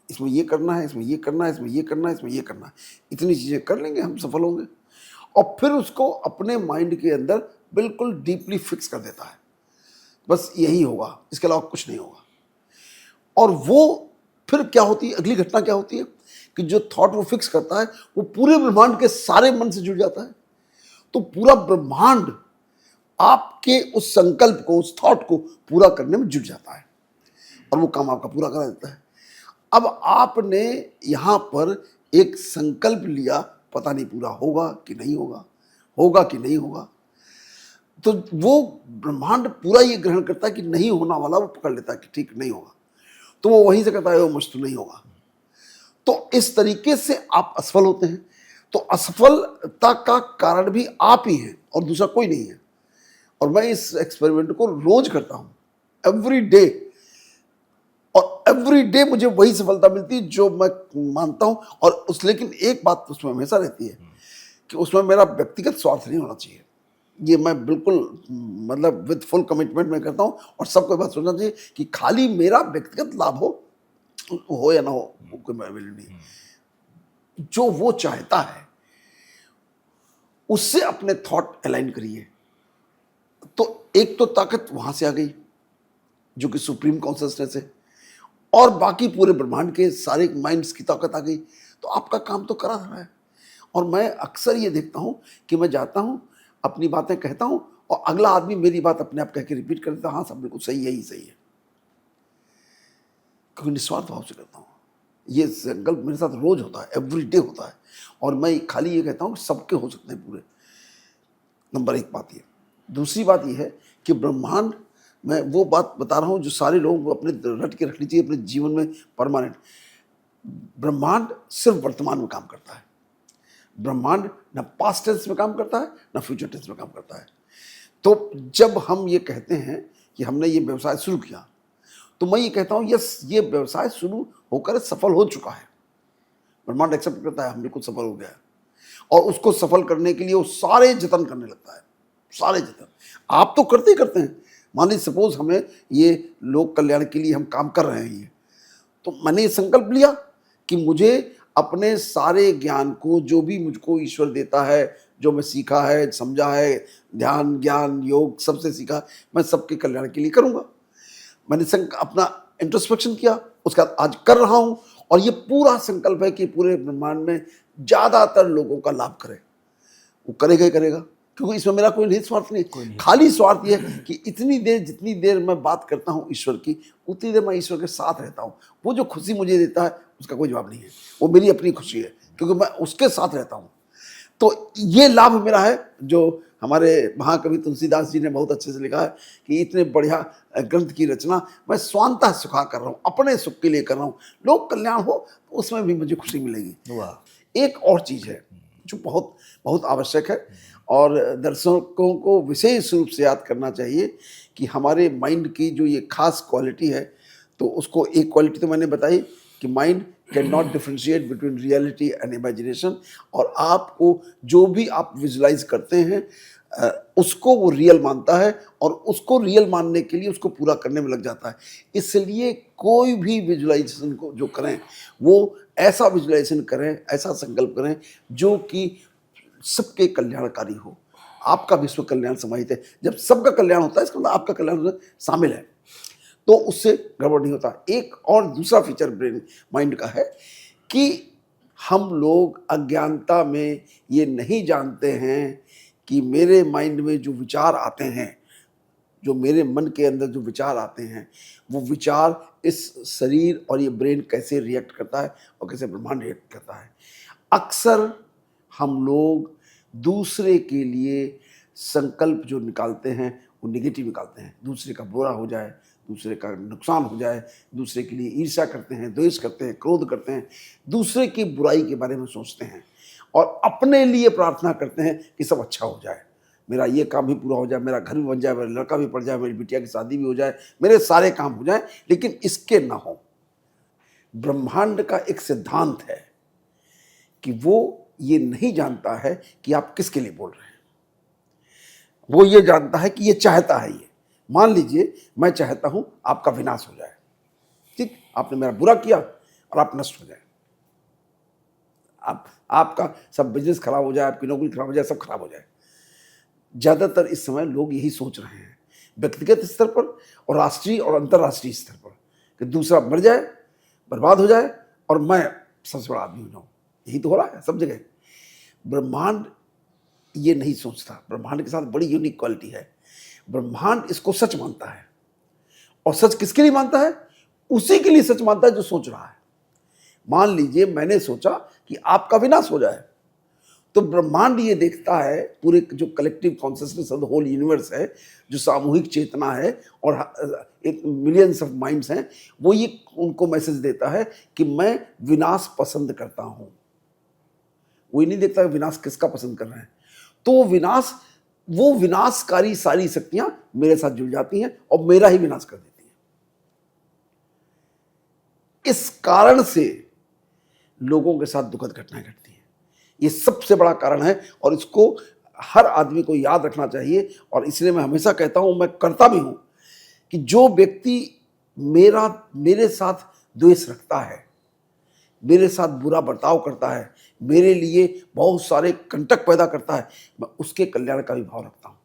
इसमें ये करना है, इसमें ये करना है, इसमें ये करना है, इसमें ये करना है, इतनी चीज़ें कर लेंगे हम, सफल होंगे। और फिर उसको अपने माइंड के अंदर बिल्कुल डीपली फिक्स कर देता है, बस यही होगा, इसके अलावा कुछ नहीं होगा। और वो फिर क्या होती है, अगली घटना क्या होती है कि जो थॉट वो फिक्स करता है वो पूरे ब्रह्मांड के सारे मन से जुड़ जाता है। तो पूरा ब्रह्मांड आपके उस संकल्प को, उस थॉट को पूरा करने में जुट जाता है और वो काम आपका पूरा करा देता है। अब आपने यहाँ पर एक संकल्प लिया, पता नहीं पूरा होगा कि नहीं होगा, होगा कि नहीं होगा, तो वो ब्रह्मांड पूरा ये ग्रहण करता है कि नहीं होना वाला वो पकड़ लेता है कि ठीक नहीं होगा, तो वो वहीं से कहता है वो मुझसे नहीं होगा। तो इस तरीके से आप असफल होते हैं। तो असफलता का कारण भी आप ही हैं और दूसरा कोई नहीं है। और मैं इस एक्सपेरिमेंट को रोज करता हूँ, एवरी डे, और एवरी डे मुझे वही सफलता मिलती है जो मैं मानता हूँ। और लेकिन एक बात उसमें हमेशा रहती है कि उसमें मेरा व्यक्तिगत स्वार्थ नहीं होना चाहिए। ये मैं बिल्कुल मतलब विद फुल कमिटमेंट में करता हूँ, और सबको बात सोचना चाहिए कि खाली मेरा व्यक्तिगत लाभ हो या ना हो, कोई वैल्यू नहीं। जो वो चाहता है उससे अपने थॉट अलाइन करिए। तो एक तो ताकत वहां से आ गई जो कि सुप्रीम कॉन्शियसनेस है, और बाकी पूरे ब्रह्मांड के सारे माइंड्स की ताकत आ गई, तो आपका काम तो करा रहा है। और मैं अक्सर ये देखता हूँ कि मैं जाता हूँ, अपनी बातें कहता हूँ और अगला आदमी मेरी बात अपने आप कह के रिपीट कर देता, हाँ सब बिल्कुल सही है, ही सही है, क्योंकि निस्वार्थ भाव से करता हूँ। ये संकल्प मेरे साथ रोज होता है, एवरी डे होता है, और मैं खाली ये कहता हूँ कि सबके हो सकते हैं पूरे। नंबर एक बात ये। दूसरी बात ये है कि ब्रह्मांड, मैं वो बात बता रहा हूँ जो सारे लोग अपने रट के रखनी चाहिए अपने जीवन में परमानेंट। ब्रह्मांड सिर्फ वर्तमान में काम करता है। ब्रह्मांड ना पास्ट टेंस में काम करता है ना फ्यूचर टेंस में काम करता है। तो जब हम ये कहते हैं कि हमने ये व्यवसाय शुरू किया, तो मैं ये कहता हूँ यस, ये व्यवसाय शुरू होकर सफल हो चुका है। ब्रह्मांड एक्सेप्ट करता है हम बिल्कुल सफल हो गया है, और उसको सफल करने के लिए वो सारे जतन करने लगता है, सारे जतन। आप तो करते ही करते हैं। मान लीजिए सपोज हमें ये लोक कल्याण के लिए हम काम कर रहे हैं, ये तो मैंने ये संकल्प लिया कि मुझे अपने सारे ज्ञान को, जो भी मुझको ईश्वर देता है, जो मैं सीखा है, समझा है, ध्यान, ज्ञान, योग सबसे सीखा, मैं सबके कल्याण के लिए करूँगा। मैंने अपना इंट्रोस्पेक्शन किया, उसका आज कर रहा हूँ, और ये पूरा संकल्प है कि पूरे ब्रह्मांड में ज़्यादातर लोगों का लाभ करे। वो करेगा ही करेगा, क्योंकि इसमें मेरा कोई निहित स्वार्थ नहीं। खाली स्वार्थ ये है कि इतनी देर, जितनी देर मैं बात करता हूँ ईश्वर की, उतनी देर मैं ईश्वर के साथ रहता हूँ। वो जो खुशी मुझे देता है उसका कोई जवाब नहीं है, वो मेरी अपनी खुशी है, क्योंकि मैं उसके साथ रहता हूँ। तो ये लाभ मेरा है, जो हमारे महाकवि तुलसीदास जी ने बहुत अच्छे से लिखा है कि इतने बढ़िया ग्रंथ की रचना मैं स्वांतः सुखा कर रहा हूँ, अपने सुख के लिए कर रहा हूँ। लोक कल्याण हो तो उसमें भी मुझे खुशी मिलेगी। वाह। एक और चीज़ है जो बहुत बहुत आवश्यक है, और दर्शकों को विशेष रूप से याद करना चाहिए कि हमारे माइंड की जो ये खास क्वालिटी है, तो उसको एक क्वालिटी तो मैंने बताई कि mind can not differentiate between reality and imagination. और आपको जो भी आप विजुलाइज करते हैं उसको वो रियल मानता है, और उसको रियल मानने के लिए उसको पूरा करने में लग जाता है। इसलिए कोई भी विजुलाइजेशन को जो करें, वो ऐसा विजुलाइजेशन करें, ऐसा संकल्प करें जो कि सबके कल्याणकारी हो। आपका विश्व कल्याण समाहित है। जब सबका कल्याण होता है, इसका मतलब आपका कल्याण उसमें शामिल है, तो उससे गड़बड़ नहीं होता। एक और दूसरा फीचर ब्रेन माइंड का है कि हम लोग अज्ञानता में ये नहीं जानते हैं कि मेरे माइंड में जो विचार आते हैं, जो मेरे मन के अंदर जो विचार आते हैं, वो विचार इस शरीर और ये ब्रेन कैसे रिएक्ट करता है और कैसे ब्रह्मांड रिएक्ट करता है। अक्सर हम लोग दूसरे के लिए संकल्प जो निकालते हैं वो निगेटिव निकालते हैं। दूसरे का बुरा हो जाए, दूसरे का नुकसान हो जाए, दूसरे के लिए ईर्ष्या करते हैं, द्वेष करते हैं, क्रोध करते हैं, दूसरे की बुराई के बारे में सोचते हैं, और अपने लिए प्रार्थना करते हैं कि सब अच्छा हो जाए, मेरा ये काम भी पूरा हो जाए, मेरा घर भी बन जाए, मेरा लड़का भी पड़ जाए, मेरी बिटिया की शादी भी हो जाए, मेरे सारे काम हो जाए, लेकिन इसके ना हो। ब्रह्मांड का एक सिद्धांत है कि वो ये नहीं जानता है कि आप किसके लिए बोल रहे हैं, वो ये जानता है कि ये चाहता है। ये मान लीजिए मैं चाहता हूं आपका विनाश हो जाए, ठीक, आपने मेरा बुरा किया और आप नष्ट हो जाए, आपका सब बिजनेस खराब हो जाए, आपकी नौकरी खराब हो जाए, सब खराब हो जाए। ज्यादातर इस समय लोग यही सोच रहे हैं, व्यक्तिगत स्तर पर और राष्ट्रीय और अंतर्राष्ट्रीय स्तर पर, कि दूसरा मर जाए, बर्बाद हो जाए, और मैं सबसे बड़ा आदमी हो जाऊं। यही तो हो रहा है सब जगह। ब्रह्मांड ये नहीं सोचता। ब्रह्मांड के साथ बड़ी यूनिक क्वालिटी है, ब्रह्मांड इसको सच मानता है। और सच किसके लिए मानता है? उसी के लिए सच मानता है जो सोच रहा है। मान लीजिए मैंने सोचा कि आपका विनाश हो जाए, तो ब्रह्मांड ये देखता है, पूरे जो collective consciousness of the whole universe है, जो सामूहिक चेतना है और एक मिलियंस ऑफ माइंड्स हैं, वो ये उनको मैसेज देता है कि मैं विनाश पसंद करता हूं। वो ये नहीं देखता विनाश किसका पसंद कर रहे हैं। तो वो विनाशकारी सारी शक्तियां मेरे साथ जुड़ जाती हैं और मेरा ही विनाश कर देती हैं। इस कारण से लोगों के साथ दुखद घटनाएं घटती हैं। ये सबसे बड़ा कारण है, और इसको हर आदमी को याद रखना चाहिए। और इसलिए मैं हमेशा कहता हूं, मैं करता भी हूं, कि जो व्यक्ति मेरे साथ द्वेष रखता है, मेरे साथ बुरा बर्ताव करता है, मेरे लिए बहुत सारे कंटक पैदा करता है, मैं उसके कल्याण का भी भाव रखता हूं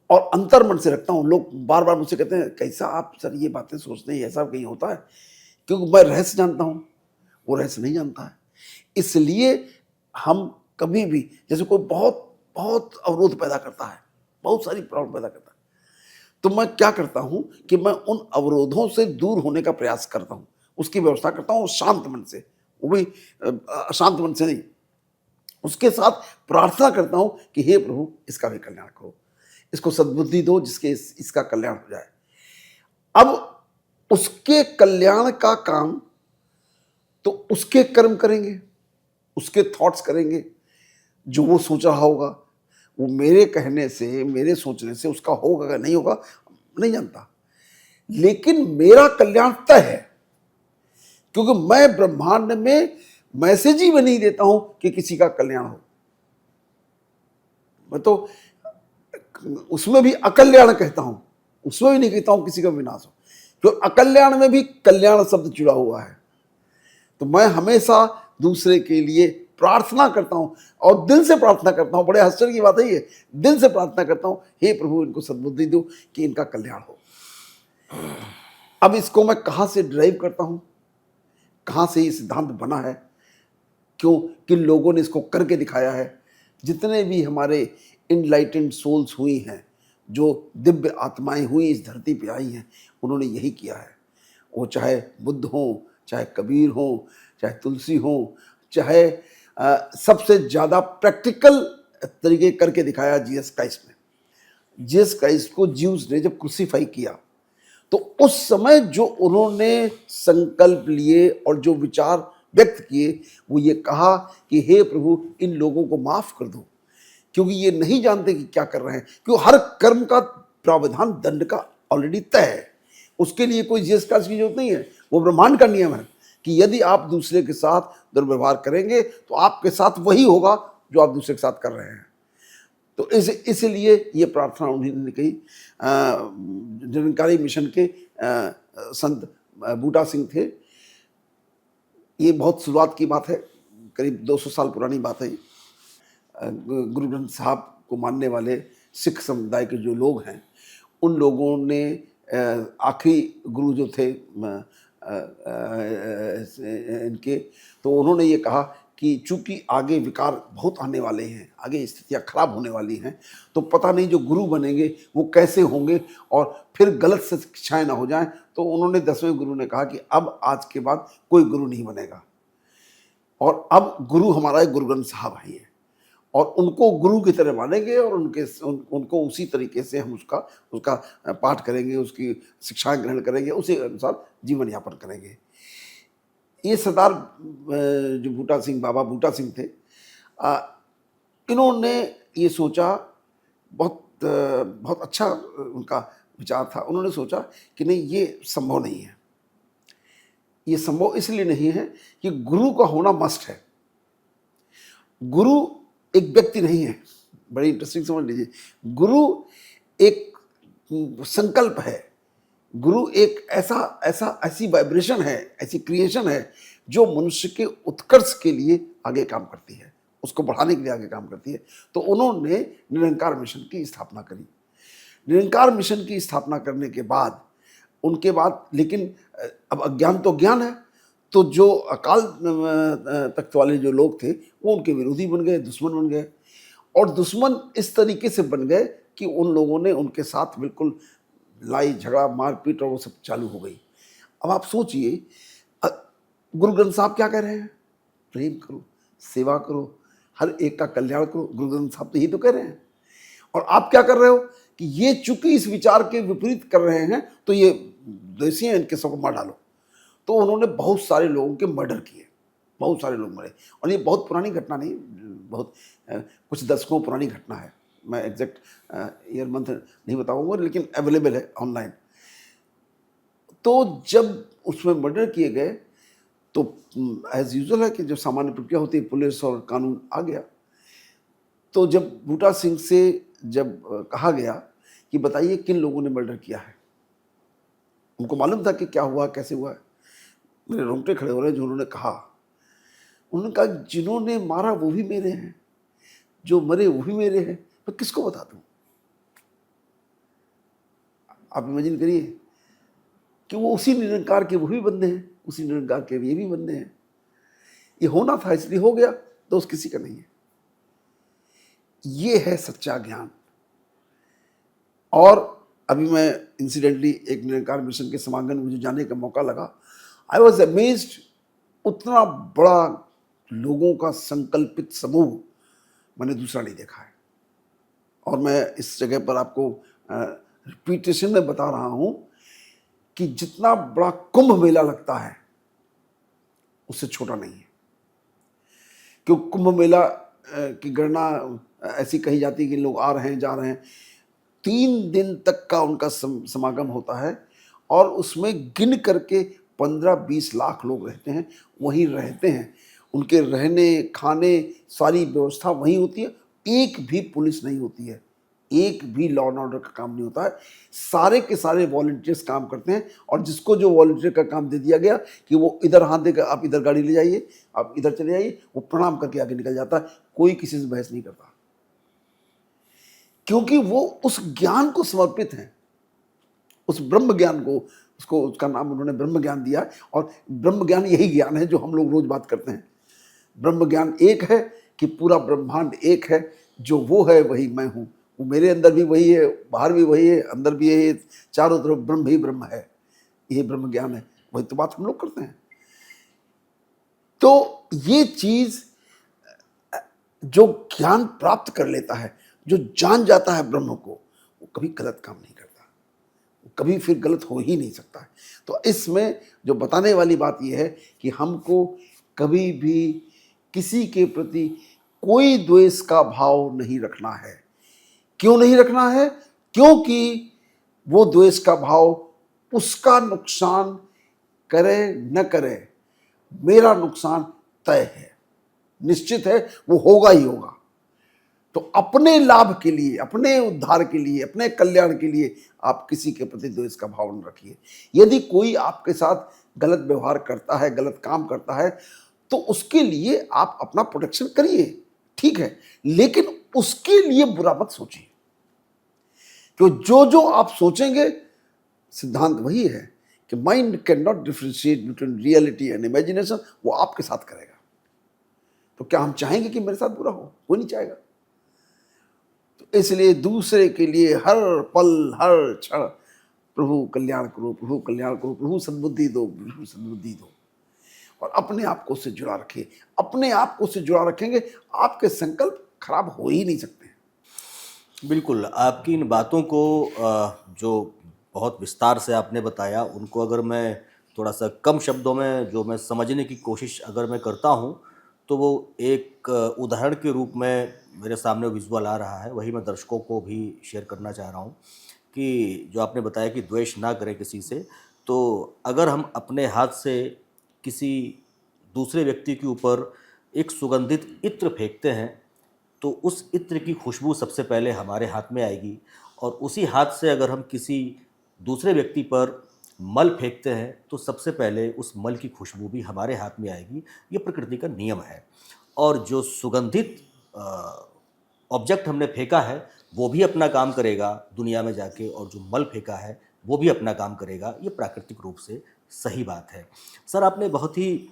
और अंतर मन से रखता हूं। लोग बार बार मुझसे कहते हैं, कैसा आप सर ये बातें सोचते हैं, ऐसा कहीं होता है? क्योंकि मैं रहस्य जानता हूं, वो रहस्य नहीं जानता है। इसलिए हम कभी भी, जैसे कोई बहुत बहुत अवरोध पैदा करता है, बहुत सारी प्रॉब्लम पैदा करता है। तो मैं क्या करता हूँ कि मैं उन अवरोधों से दूर होने का प्रयास करता हूँ, उसकी व्यवस्था करता हूँ शांत मन से, वो भी अशांत मन से नहीं। उसके साथ प्रार्थना करता हूँ कि हे प्रभु इसका भी कल्याण करो, इसको सद्बुद्धि दो जिसके इसका कल्याण हो जाए। अब उसके कल्याण का काम तो उसके कर्म करेंगे, उसके थॉट्स करेंगे, जो वो सोच रहा होगा, वो मेरे कहने से, मेरे सोचने से उसका होगा या नहीं होगा नहीं जानता, लेकिन मेरा कल्याण तय है, क्योंकि मैं ब्रह्मांड में मैसेज ही नहीं देता हूं कि किसी का कल्याण हो। मैं तो उसमें भी अकल्याण कहता हूं, उसमें भी नहीं कहता हूं किसी का विनाश हो, क्योंकि अकल्याण में भी कल्याण शब्द जुड़ा हुआ है। तो मैं हमेशा दूसरे के लिए प्रार्थना करता हूं, और दिल से प्रार्थना करता हूं। बड़े आश्चर्य की बात है ये, दिल से प्रार्थना करता हूं, हे प्रभु इनको सद्बुद्धि दो कि इनका कल्याण हो। अब इसको मैं कहां से ड्राइव करता हूं, कहां से ये सिद्धांत बना है, क्यों, किन लोगों ने इसको करके दिखाया है। जितने भी हमारे इनलाइटेंड सोल्स हुई हैं, जो दिव्य आत्माएं हुई इस धरती पे आई हैं, उन्होंने यही किया है। वो चाहे बुद्ध हों, चाहे कबीर हों, चाहे तुलसी हों, चाहे सबसे ज़्यादा प्रैक्टिकल तरीके करके दिखाया जीसस क्राइस्ट ने। जीसस क्राइस्ट को ज्यूज ने जब क्रूसीफाई किया, तो उस समय जो उन्होंने संकल्प लिए और जो विचार व्यक्त किए, वो ये कहा कि हे प्रभु इन लोगों को माफ कर दो, क्योंकि ये नहीं जानते कि क्या कर रहे हैं। क्योंकि हर कर्म का प्रावधान दंड का ऑलरेडी तय है, उसके लिए कोई जीसस क्राइस्ट की जरूरत नहीं है। वो ब्रह्मांड का नियम है कि यदि आप दूसरे के साथ दुर्व्यवहार करेंगे तो आपके साथ वही होगा जो आप दूसरे के साथ कर रहे हैं। तो इसलिए ये प्रार्थना उन्होंने कही। निरंकारी मिशन के संत बूटा सिंह थे। ये बहुत शुरुआत की बात है, करीब 200 साल पुरानी बात है। गुरु ग्रंथ साहब को मानने वाले सिख समुदाय के जो लोग हैं, उन लोगों ने आखिरी गुरु जो थे इनके, तो उन्होंने ये कहा कि चूंकि आगे विकार बहुत आने वाले हैं, आगे स्थितियां खराब होने वाली हैं, तो पता नहीं जो गुरु बनेंगे वो कैसे होंगे और फिर गलत शिक्षाएं ना हो जाएं। तो उन्होंने 10वें गुरु ने कहा कि अब आज के बाद कोई गुरु नहीं बनेगा, और अब गुरु हमारा गुरु ग्रंथ साहब ही है, और उनको गुरु की तरह मानेंगे और उनको उसी तरीके से हम उसका पाठ करेंगे, उसकी शिक्षाएं ग्रहण करेंगे, उसी अनुसार जीवन यापन करेंगे। ये सरदार जो बूटा सिंह, बाबा बूटा सिंह थे, इन्होंने ये सोचा, बहुत अच्छा उनका विचार था। उन्होंने सोचा कि नहीं, ये संभव नहीं है। ये संभव इसलिए नहीं है कि गुरु का होना मस्ट है। गुरु एक व्यक्ति नहीं है, बड़ी इंटरेस्टिंग समझ लीजिए। गुरु एक संकल्प है, गुरु एक ऐसी वाइब्रेशन है, ऐसी क्रिएशन है जो मनुष्य के उत्कर्ष के लिए आगे काम करती है, उसको बढ़ाने के लिए आगे काम करती है। तो उन्होंने निरंकार मिशन की स्थापना करी। निरंकार मिशन की स्थापना करने के बाद, उनके बाद, लेकिन अब अज्ञान तो ज्ञान है, तो जो अकाल तख्त वाले जो लोग थे वो उनके विरोधी बन गए, दुश्मन बन गए, और दुश्मन इस तरीके से बन गए कि उन लोगों ने उनके साथ बिल्कुल लड़ाई झगड़ा मारपीट और वो सब चालू हो गई। अब आप सोचिए, गुरु ग्रंथ साहब क्या कह रहे हैं? प्रेम करो, सेवा करो, हर एक का कल्याण करो। गुरु ग्रंथ साहब तो यही तो कह रहे हैं। और आप क्या कर रहे हो कि ये चूंकि इस विचार के विपरीत कर रहे हैं तो ये दोषी हैं, इनके सबको मार डालो। तो उन्होंने बहुत सारे लोगों के मर्डर किए, बहुत सारे लोग मरे। और ये बहुत पुरानी घटना नहीं, बहुत कुछ दशकों पुरानी घटना है। मैं एग्जैक्ट ईयर मंथ नहीं बताऊंगा, लेकिन अवेलेबल है ऑनलाइन। तो जब उसमें मर्डर किए गए तो एज यूजुअल है कि जब सामान्य प्रक्रिया होती है, पुलिस और कानून आ गया। तो जब बूटा सिंह से जब कहा गया कि बताइए किन लोगों ने मर्डर किया है, उनको मालूम था कि क्या हुआ, कैसे हुआ है। मेरे रोंगटे खड़े हो रहे हैं जो उन्होंने कहा। उन्होंने कहा जिन्होंने मारा वो भी मेरे हैं, जो मरे वो भी मेरे हैं, मैं किसको बता दूं? आप इमेजिन करिए कि वो उसी निरंकार के वो भी बंदे हैं, उसी निरंकार के ये भी बंदे हैं। ये होना था इसलिए हो गया, दोष किसी का नहीं है। ये है सच्चा ज्ञान। और अभी मैं इंसिडेंटली एक निरंकार मिशन के समागम में मुझे जाने का मौका लगा। आई वॉज अमेज्ड, उतना बड़ा लोगों का संकल्पित समूह मैंने दूसरा नहीं देखा है। और मैं इस जगह पर आपको रिपीटेशन में बता रहा हूं कि जितना बड़ा कुंभ मेला लगता है उससे छोटा नहीं है। क्यों कुंभ मेला की गणना ऐसी कही जाती है कि लोग आ रहे हैं जा रहे हैं, 3 दिन तक का उनका समागम होता है और उसमें गिन करके 15-20 लाख लोग रहते हैं, वहीं रहते हैं। उनके रहने खाने सारी व्यवस्था वहीं होती है। एक भी पुलिस नहीं होती है, एक भी लॉ एंड ऑर्डर का काम नहीं होता है। सारे के सारे वॉलंटियर्स काम करते हैं और जिसको जो वॉलंटियर का काम दे दिया गया कि वो इधर हाथ देकर आप इधर गाड़ी ले जाइए, आप इधर चले जाइए, वो प्रणाम करके आगे निकल जाता है। कोई किसी से बहस नहीं करता, क्योंकि वो उस ज्ञान को समर्पित हैं, उस ब्रह्म ज्ञान को, उसको उसका नाम उन्होंने ब्रह्म ज्ञान दिया। और ब्रह्म ज्ञान यही ज्ञान है जो हम लोग रोज बात करते हैं। ब्रह्म ज्ञान एक है कि पूरा ब्रह्मांड एक है, जो वो है वही मैं हूं। वो मेरे अंदर भी वही है, बाहर भी वही है, अंदर भी यही है, चारों तरफ ब्रह्म ही ब्रह्म है। ये ब्रह्म ज्ञान है, वही तो बात हम लोग करते हैं। तो ये चीज जो ज्ञान प्राप्त कर लेता है, जो जान जाता है ब्रह्म को, वो कभी गलत काम नहीं करता, वो कभी फिर गलत हो ही नहीं सकता है। तो इसमें जो बताने वाली बात यह है कि हमको कभी भी किसी के प्रति कोई द्वेष का भाव नहीं रखना है। क्यों नहीं रखना है? क्योंकि वो द्वेष का भाव उसका नुकसान करे न करे, मेरा नुकसान तय है, निश्चित है, वो होगा ही होगा। तो अपने लाभ के लिए, अपने उद्धार के लिए, अपने कल्याण के लिए आप किसी के प्रति द्वेष का भाव न रखिए। यदि कोई आपके साथ गलत व्यवहार करता है, गलत काम करता है, तो उसके लिए आप अपना प्रोटेक्शन करिए, ठीक है, लेकिन उसके लिए बुरा मत सोचिए। तो जो जो आप सोचेंगे, सिद्धांत वही है कि mind can not differentiate between reality and imagination, वो आपके साथ करेगा। तो क्या हम चाहेंगे कि मेरे साथ बुरा हो? कोई नहीं चाहेगा। तो इसलिए दूसरे के लिए हर पल हर क्षण प्रभु कल्याण करो, प्रभु कल्याण करो, प्रभु सद्बुद्धि दो, प्रभु सद्बुद्धि दो। और अपने आप को उससे जुड़ा रखिए। अपने आप को उससे जुड़ा रखेंगे, आपके संकल्प खराब हो ही नहीं सकते। बिल्कुल, आपकी इन बातों को जो बहुत विस्तार से आपने बताया, उनको अगर मैं थोड़ा-सा कम शब्दों में जो मैं समझने की कोशिश अगर मैं करता हूँ, तो वो एक उदाहरण के रूप में मेरे सामने विज़ुअल आ रहा है, वही मैं दर्शकों को भी शेयर करना चाह रहा हूँ कि जो आपने बताया कि द्वेष ना करें किसी से, तो अगर हम अपने हाथ से किसी दूसरे व्यक्ति के ऊपर एक सुगंधित इत्र फेंकते हैं, तो उस इत्र की खुशबू सबसे पहले हमारे हाथ में आएगी और उसी हाथ से अगर हम किसी दूसरे व्यक्ति पर मल फेंकते हैं तो सबसे पहले उस मल की खुशबू भी हमारे हाथ में आएगी। ये प्रकृति का नियम है। और जो सुगंधित ऑब्जेक्ट हमने फेंका है वो भी अपना काम करेगा दुनिया में जाके, और जो मल फेंका है वो भी अपना काम करेगा। ये प्राकृतिक रूप से सही बात है। सर, आपने बहुत ही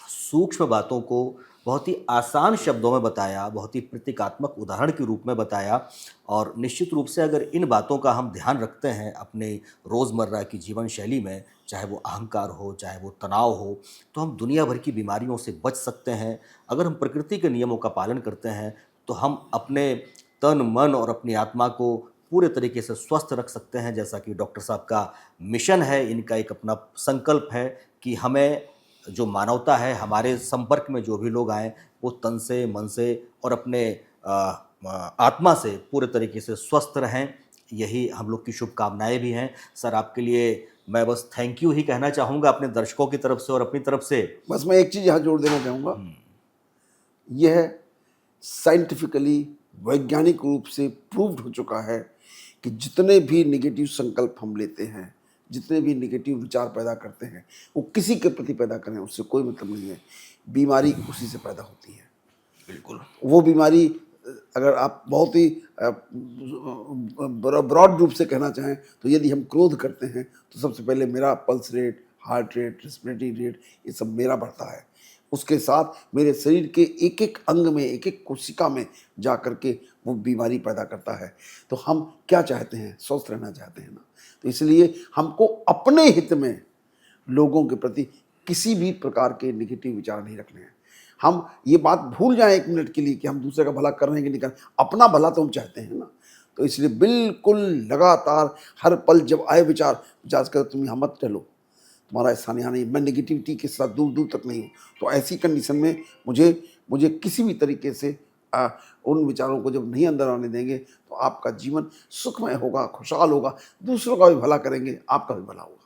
सूक्ष्म बातों को बहुत ही आसान शब्दों में बताया, बहुत ही प्रतीकात्मक उदाहरण के रूप में बताया, और निश्चित रूप से अगर इन बातों का हम ध्यान रखते हैं अपने रोज़मर्रा की जीवन शैली में, चाहे वो अहंकार हो, चाहे वो तनाव हो, तो हम दुनिया भर की बीमारियों से बच सकते हैं। अगर हम प्रकृति के नियमों का पालन करते हैं तो हम अपने तन, मन और अपनी आत्मा को पूरे तरीके से स्वस्थ रख सकते हैं। जैसा कि डॉक्टर साहब का मिशन है, इनका एक अपना संकल्प है कि हमें जो मानवता है, हमारे संपर्क में जो भी लोग आएँ, वो तन से, मन से और अपने आत्मा से पूरे तरीके से स्वस्थ रहें। यही हम लोग की शुभकामनाएँ भी हैं। सर, आपके लिए मैं बस थैंक यू ही कहना चाहूँगा अपने दर्शकों की तरफ से और अपनी तरफ से। बस मैं एक चीज़ यहाँ जोड़ देना चाहूँगा, यह साइंटिफिकली वैज्ञानिक रूप से प्रूव्ड हो चुका है कि जितने भी नेगेटिव संकल्प हम लेते हैं, जितने भी नेगेटिव विचार पैदा करते हैं, वो किसी के प्रति पैदा करें, उससे कोई मतलब नहीं है। बीमारी उसी से पैदा होती है। बिल्कुल। वो बीमारी अगर आप बहुत ही ब्रॉड रूप से कहना चाहें तो यदि हम क्रोध करते हैं तो सबसे पहले मेरा pulse rate, heart rate, respiratory rate, ये सब मेरा बढ़ता है। उसके साथ मेरे शरीर के एक एक अंग में, एक एक कोशिका में जा कर के वो बीमारी पैदा करता है। तो हम क्या चाहते हैं? स्वस्थ रहना चाहते हैं ना। तो इसलिए हमको अपने हित में लोगों के प्रति किसी भी प्रकार के नेगेटिव विचार नहीं रखने हैं। हम ये बात भूल जाएं एक मिनट के लिए कि हम दूसरे का भला कर रहे हैं कि नहीं कर रहे, अपना भला तो हम चाहते हैं ना। तो इसलिए बिल्कुल लगातार हर पल जब आए विचार कर तुम यहाँ मत टलो, तुम्हारा स्थान यहाँ नहीं। मैं नेगेटिविटी के साथ दूर दूर तक नहीं हूँ। तो ऐसी कंडीशन में मुझे किसी भी तरीके से उन विचारों को जब नहीं अंदर आने देंगे तो आपका जीवन सुखमय होगा, खुशहाल होगा, दूसरों का भी भला करेंगे, आपका भी भला होगा।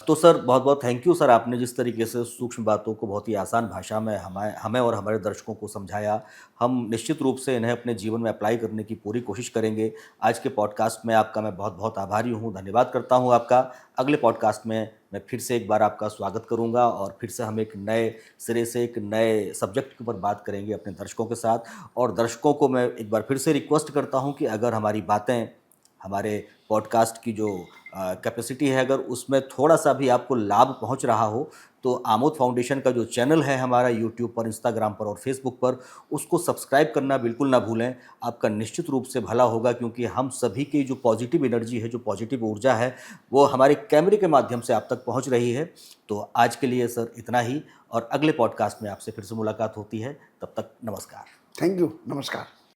तो सर बहुत बहुत थैंक यू सर, आपने जिस तरीके से सूक्ष्म बातों को बहुत ही आसान भाषा में हमें और हमारे दर्शकों को समझाया, हम निश्चित रूप से इन्हें अपने जीवन में अप्लाई करने की पूरी कोशिश करेंगे। आज के पॉडकास्ट में आपका मैं बहुत बहुत आभारी हूँ, धन्यवाद करता हूँ आपका। अगले पॉडकास्ट में मैं फिर से एक बार आपका स्वागत करूँगा और फिर से हम एक नए सिरे से एक नए सब्जेक्ट के ऊपर बात करेंगे अपने दर्शकों के साथ। और दर्शकों को मैं एक बार फिर से रिक्वेस्ट करता हूँ कि अगर हमारी बातें, हमारे पॉडकास्ट की जो कैपेसिटी है, अगर उसमें थोड़ा सा भी आपको लाभ पहुंच रहा हो तो आमोद फाउंडेशन का जो चैनल है हमारा यूट्यूब पर, इंस्टाग्राम पर और फेसबुक पर, उसको सब्सक्राइब करना बिल्कुल ना भूलें। आपका निश्चित रूप से भला होगा, क्योंकि हम सभी की जो पॉजिटिव एनर्जी है, जो पॉजिटिव ऊर्जा है, वो हमारे कैमरे के माध्यम से आप तक पहुंच रही है। तो आज के लिए सर इतना ही, और अगले पॉडकास्ट में आपसे फिर से मुलाकात होती है। तब तक नमस्कार। थैंक यू, नमस्कार।